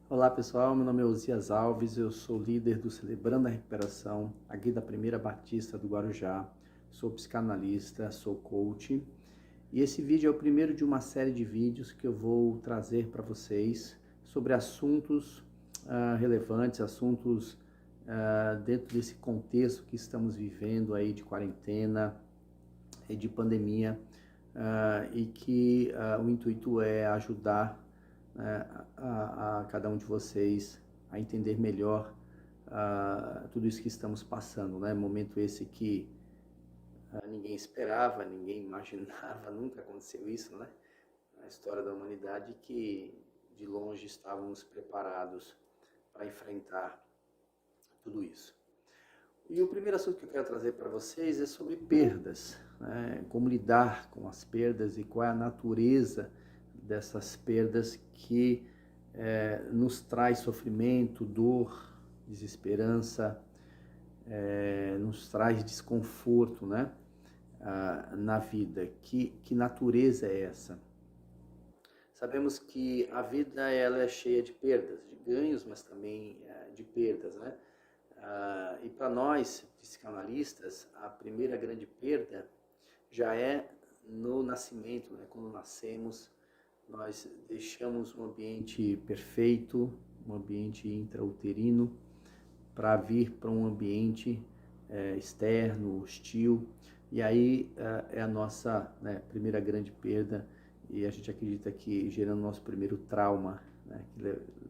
Olá pessoal, meu nome é Osias Alves, eu sou líder do Celebrando a Recuperação, aqui da Primeira Batista do Guarujá, sou psicanalista, sou coach e esse vídeo é o primeiro de uma série de vídeos que eu vou trazer para vocês sobre assuntos relevantes, assuntos dentro desse contexto que estamos vivendo aí de quarentena e de pandemia e que o intuito é ajudar a cada um de vocês a entender melhor tudo isso que estamos passando, né? Momento esse que ninguém esperava, ninguém imaginava, nunca aconteceu isso, né? Na história da humanidade, que de longe estávamos preparados para enfrentar tudo isso. E o primeiro assunto que eu quero trazer para vocês é sobre perdas, né? Como lidar com as perdas e qual é a natureza dessas perdas que nos traz sofrimento, dor, desesperança, nos traz desconforto, né? Na vida. Que natureza é essa? Sabemos que a vida ela é cheia de perdas, de ganhos, mas também de perdas, né? E para nós, psicanalistas, a primeira grande perda já é no nascimento, né? Quando nascemos, nós deixamos um ambiente perfeito, um ambiente intrauterino, para vir para um ambiente externo, hostil, e aí é a nossa primeira grande perda, e a gente acredita que gerando nosso primeiro trauma, né, que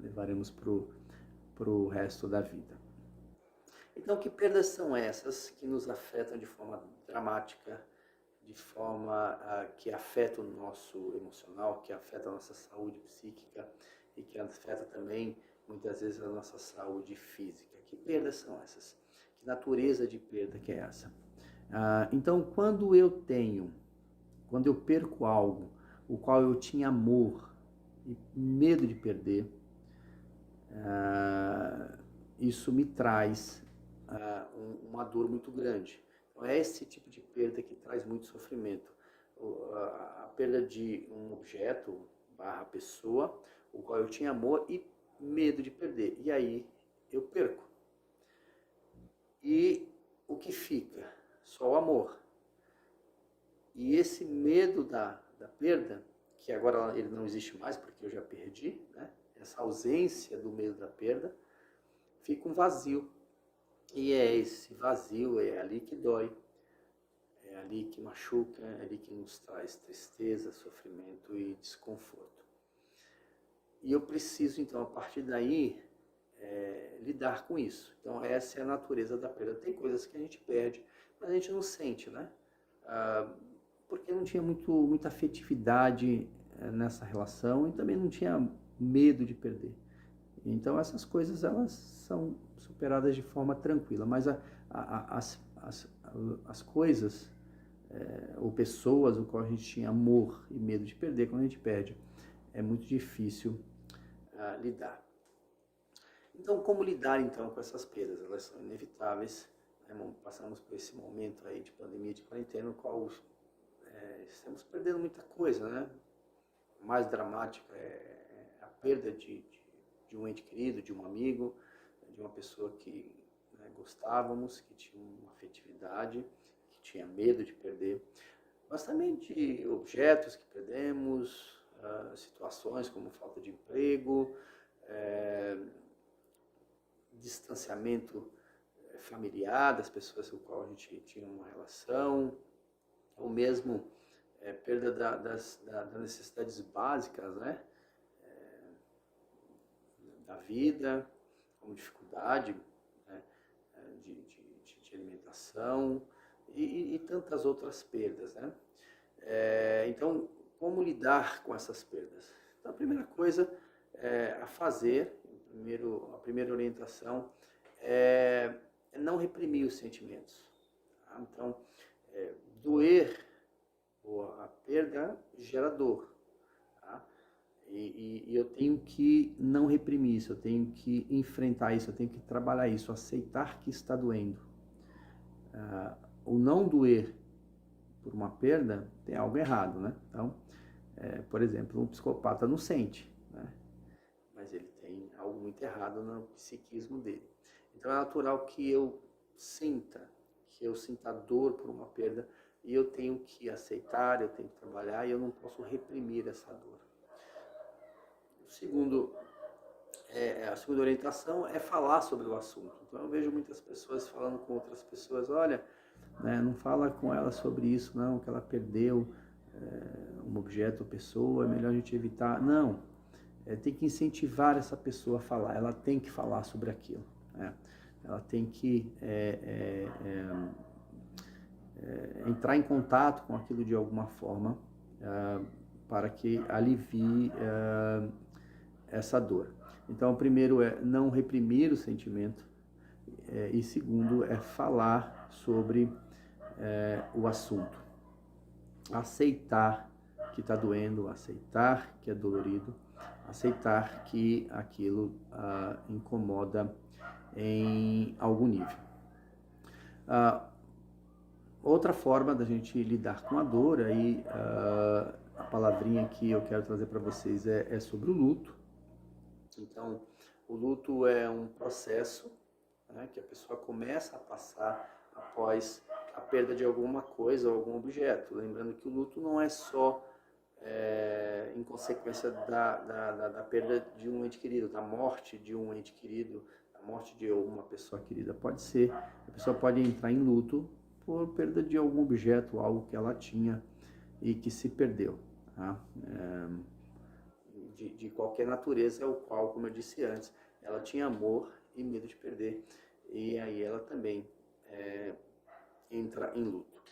levaremos para o resto da vida. Então, que perdas são essas que nos afetam de forma dramática, de forma que afeta o nosso emocional, que afeta a nossa saúde psíquica e que afeta também, muitas vezes, a nossa saúde física? Que perdas são essas? Que natureza de perda que é essa? Então, quando eu perco algo, o qual eu tinha amor e medo de perder, isso me traz uma dor muito grande. Então, é esse tipo de perda que traz muito sofrimento. A perda de um objeto barra pessoa, o qual eu tinha amor e medo de perder. E aí eu perco. E o que fica? Só o amor. E esse medo da perda, que agora ele não existe mais porque eu já perdi, né? Essa ausência do medo da perda, fica um vazio. E é esse vazio, é ali que dói, é ali que machuca, é ali que nos traz tristeza, sofrimento e desconforto. E eu preciso, então, a partir daí, lidar com isso. Então, essa é a natureza da perda. Tem coisas que a gente perde, mas a gente não sente, né? Porque não tinha muita afetividade nessa relação e também não tinha medo de perder. Então essas coisas elas são superadas de forma tranquila, mas as coisas ou pessoas o qual a gente tinha amor e medo de perder, quando a gente perde, é muito difícil lidar. Então como lidar então com essas perdas? Elas são inevitáveis, né? Passamos por esse momento aí de pandemia, de quarentena, no qual estamos perdendo muita coisa, né? O mais dramático é a perda de um ente querido, de um amigo, de uma pessoa que gostávamos, que tinha uma afetividade, que tinha medo de perder, mas também de objetos que perdemos, situações como falta de emprego, distanciamento familiar das pessoas com as quais a gente tinha uma relação, ou mesmo perda das necessidades básicas, né? Da vida, como dificuldade, né? de alimentação e tantas outras perdas, né? Então, como lidar com essas perdas? Então, a primeira coisa a fazer, a primeira orientação é não reprimir os sentimentos. Tá? Então, doer ou a perda gera dor. Tá? E eu tenho que não reprimir isso, eu tenho que enfrentar isso, eu tenho que trabalhar isso, aceitar que está doendo. O não doer por uma perda tem algo errado, né? Então, por exemplo, um psicopata não sente, né? Mas ele tem algo muito errado no psiquismo dele. Então é natural que eu sinta dor por uma perda, e eu tenho que aceitar, eu tenho que trabalhar, e eu não posso reprimir essa dor. A segunda orientação é falar sobre o assunto. Então eu vejo muitas pessoas falando com outras pessoas, olha, né, não fala com ela sobre isso não, que ela perdeu um objeto ou pessoa, é melhor a gente evitar. Não, tem que incentivar essa pessoa a falar, ela tem que falar sobre aquilo, né? Ela tem que entrar em contato com aquilo de alguma forma, para que alivie essa dor. Então, o primeiro é não reprimir o sentimento, e segundo é falar sobre o assunto. Aceitar que está doendo, aceitar que é dolorido, aceitar que aquilo incomoda em algum nível. Outra forma da gente lidar com a dor, aí a palavrinha que eu quero trazer para vocês é sobre o luto. Então, o luto é um processo, né, que a pessoa começa a passar após a perda de alguma coisa ou algum objeto. Lembrando que o luto não é só em consequência da perda de um ente querido, da morte de um ente querido, da morte de uma pessoa querida. Pode ser, a pessoa pode entrar em luto por perda de algum objeto, algo que ela tinha e que se perdeu, tá? De qualquer natureza, o qual, como eu disse antes, ela tinha amor e medo de perder, e aí ela também entra em luto.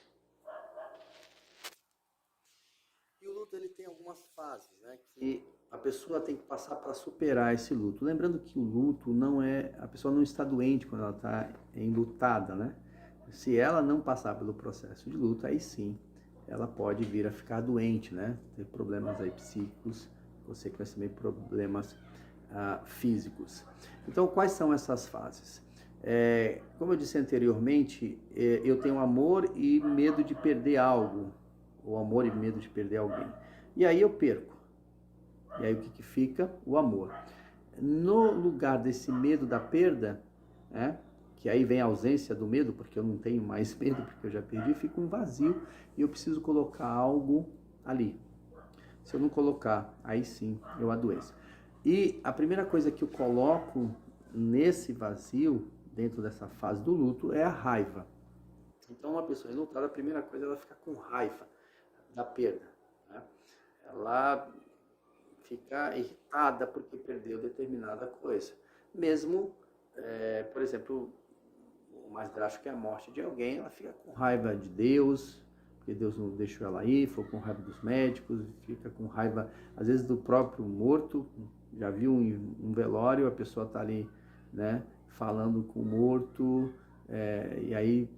E o luto, ele tem algumas fases, né, que a pessoa tem que passar para superar esse luto. Lembrando que o luto não é, a pessoa não está doente quando ela está enlutada, né? Se ela não passar pelo processo de luto, aí sim, ela pode vir a ficar doente, né? Ter problemas aí psíquicos, consequentemente problemas físicos. Então, quais são essas fases? Como eu disse anteriormente, eu tenho amor e medo de perder algo, ou amor e medo de perder alguém. E aí eu perco. E aí o que fica? O amor. No lugar desse medo da perda, né, que aí vem a ausência do medo, porque eu não tenho mais medo, porque eu já perdi, fica um vazio e eu preciso colocar algo ali. Se eu não colocar, aí sim eu adoeço. E a primeira coisa que eu coloco nesse vazio, dentro dessa fase do luto, é a raiva. Então, uma pessoa enlutada, a primeira coisa, ela fica com raiva da perda, né? Ela fica irritada porque perdeu determinada coisa. Mesmo, por exemplo, o mais drástico é a morte de alguém, ela fica com raiva de Deus, porque Deus não deixou ela ir, ficou com raiva dos médicos, fica com raiva, às vezes, do próprio morto. Já viu um velório, a pessoa está ali, né, falando com o morto, e aí,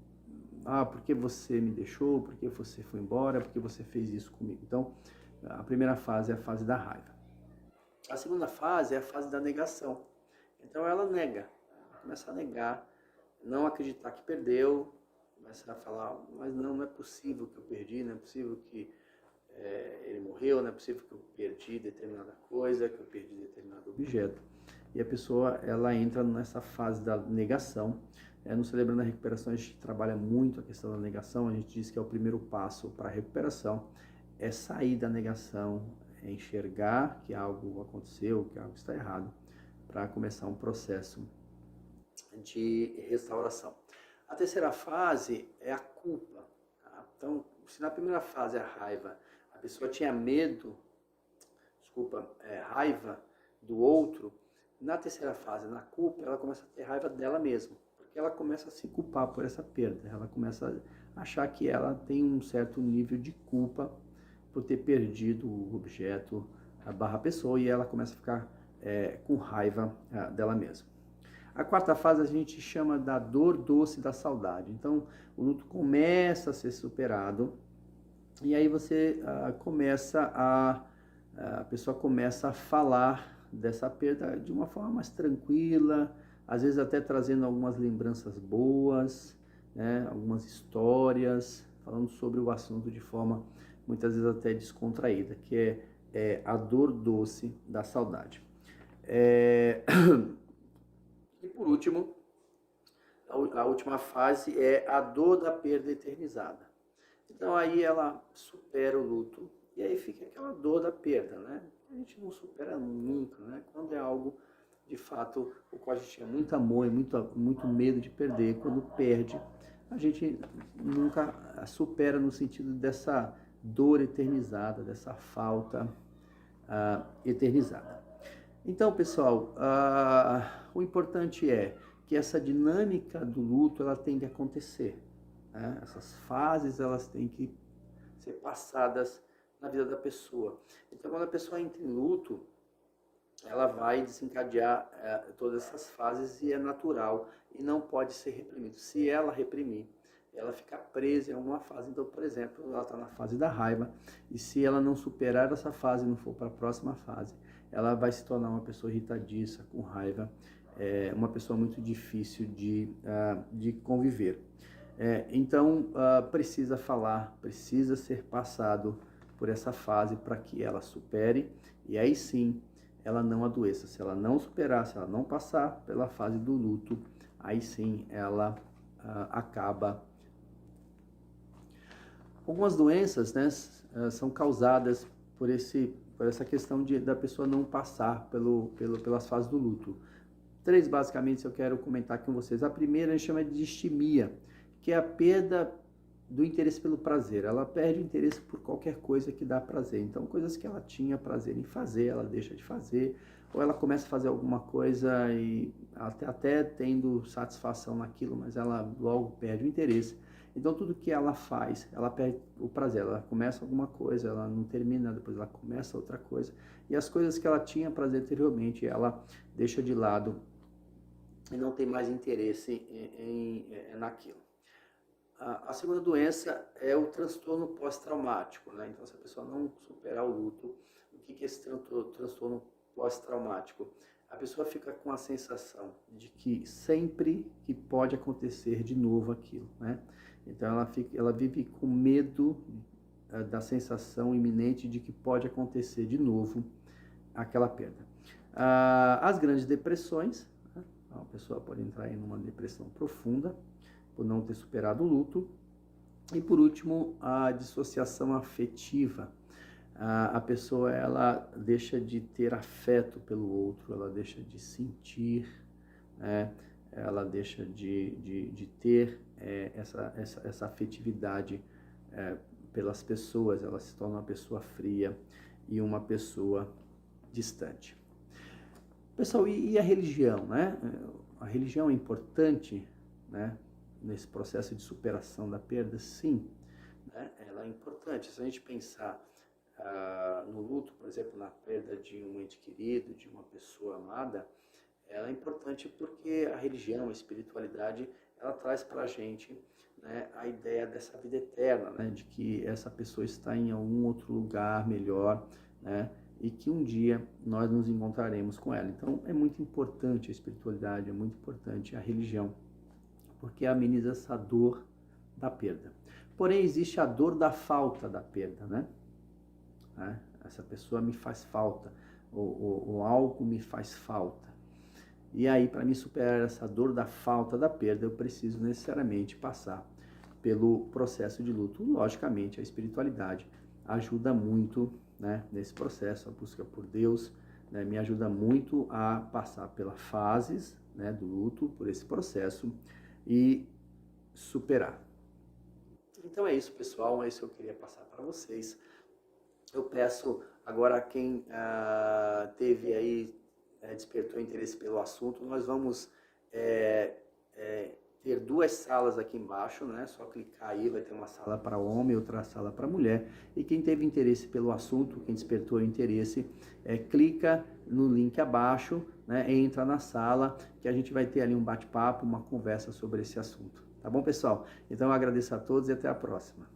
por que você me deixou, por que você foi embora, por que você fez isso comigo? Então, a primeira fase é a fase da raiva. A segunda fase é a fase da negação. Então ela nega, ela começa a negar, não acreditar que perdeu, começa a falar, mas não é possível que eu perdi, não é possível que ele morreu, não é possível que eu perdi determinada coisa, que eu perdi determinado objeto. E a pessoa, ela entra nessa fase da negação. No Celebrando a Recuperação, a gente trabalha muito a questão da negação. A gente diz que é o primeiro passo para a recuperação, é sair da negação, é enxergar que algo aconteceu, que algo está errado, para começar um processo de restauração. A terceira fase é a culpa. Tá? Então, se na primeira fase, a raiva, a pessoa tinha raiva do outro, na terceira fase, na culpa, ela começa a ter raiva dela mesma, porque ela começa a se culpar por essa perda, ela começa a achar que ela tem um certo nível de culpa por ter perdido o objeto, a pessoa, e ela começa a ficar com raiva dela mesma. A quarta fase a gente chama da dor doce da saudade. Então, o luto começa a ser superado, e aí você a pessoa começa a falar dessa perda de uma forma mais tranquila, às vezes até trazendo algumas lembranças boas, né, algumas histórias, falando sobre o assunto de forma muitas vezes até descontraída, que é a dor doce da saudade. E por último, a última fase é a dor da perda eternizada. Então aí ela supera o luto e aí fica aquela dor da perda, né? A gente não supera nunca, né? Quando é algo de fato o qual a gente tinha muito amor e muito medo de perder, quando perde, a gente nunca supera no sentido dessa dor eternizada, dessa falta eternizada. Então, pessoal, o importante é que essa dinâmica do luto ela tem que acontecer, né? Essas fases elas têm que ser passadas na vida da pessoa. Então, quando a pessoa entra em luto, ela vai desencadear todas essas fases e é natural e não pode ser reprimido. Se ela reprimir, ela fica presa em alguma fase. Então, por exemplo, ela está na fase da raiva e se ela não superar essa fase e não for para a próxima fase, ela vai se tornar uma pessoa irritadiça, com raiva, uma pessoa muito difícil de conviver. Então, precisa falar, precisa ser passado por essa fase para que ela supere e aí sim ela não adoeça. Se ela não superar, se ela não passar pela fase do luto, aí sim ela acaba. Algumas doenças, né, são causadas por essa questão da pessoa não passar pelas fases do luto. 3 basicamente eu quero comentar aqui com vocês. A primeira a gente chama de distimia, que é a perda do interesse pelo prazer. Ela perde o interesse por qualquer coisa que dá prazer. Então, coisas que ela tinha prazer em fazer, ela deixa de fazer, ou ela começa a fazer alguma coisa e até tendo satisfação naquilo, mas ela logo perde o interesse. Então, tudo que ela faz, ela perde o prazer. Ela começa alguma coisa, ela não termina, depois ela começa outra coisa. E as coisas que ela tinha prazer anteriormente, ela deixa de lado e não tem mais interesse naquilo. A segunda doença é o transtorno pós-traumático, né? Então, se a pessoa não superar o luto, o que é esse transtorno pós-traumático? A pessoa fica com a sensação de que sempre que pode acontecer de novo aquilo, né? Então, ela vive com medo da sensação iminente de que pode acontecer de novo aquela perda. As grandes depressões, né? A pessoa pode entrar em uma depressão profunda, por não ter superado o luto. E por último, a dissociação afetiva. A pessoa ela deixa de ter afeto pelo outro, ela deixa de sentir, né? Ela deixa de ter essa afetividade pelas pessoas, ela se torna uma pessoa fria e uma pessoa distante. Pessoal, e a religião, né? A religião é importante, né? Nesse processo de superação da perda, sim, né? Ela é importante. Se a gente pensar no luto, por exemplo, na perda de um ente querido, de uma pessoa amada, ela é importante porque a religião, a espiritualidade, ela traz para a gente, né, a ideia dessa vida eterna, né, de que essa pessoa está em algum outro lugar melhor, né, e que um dia nós nos encontraremos com ela. Então é muito importante a espiritualidade, é muito importante a religião, porque ameniza essa dor da perda. Porém, existe a dor da falta da perda, né? Essa pessoa me faz falta, ou algo me faz falta. E aí, para me superar essa dor da falta da perda, eu preciso necessariamente passar pelo processo de luto. Logicamente, a espiritualidade ajuda muito, né, nesse processo, a busca por Deus, né, me ajuda muito a passar pelas fases, né, do luto, por esse processo, e superar. Então é isso, pessoal, é isso que eu queria passar para vocês. Eu peço agora a quem teve aí, despertou interesse pelo assunto, nós vamos ter 2 salas aqui embaixo, né? Só clicar aí, vai ter uma sala para homem e outra sala para mulher. E quem teve interesse pelo assunto, quem despertou interesse, clica no link abaixo, né? Entra na sala, que a gente vai ter ali um bate-papo, uma conversa sobre esse assunto. Tá bom, pessoal? Então eu agradeço a todos e até a próxima.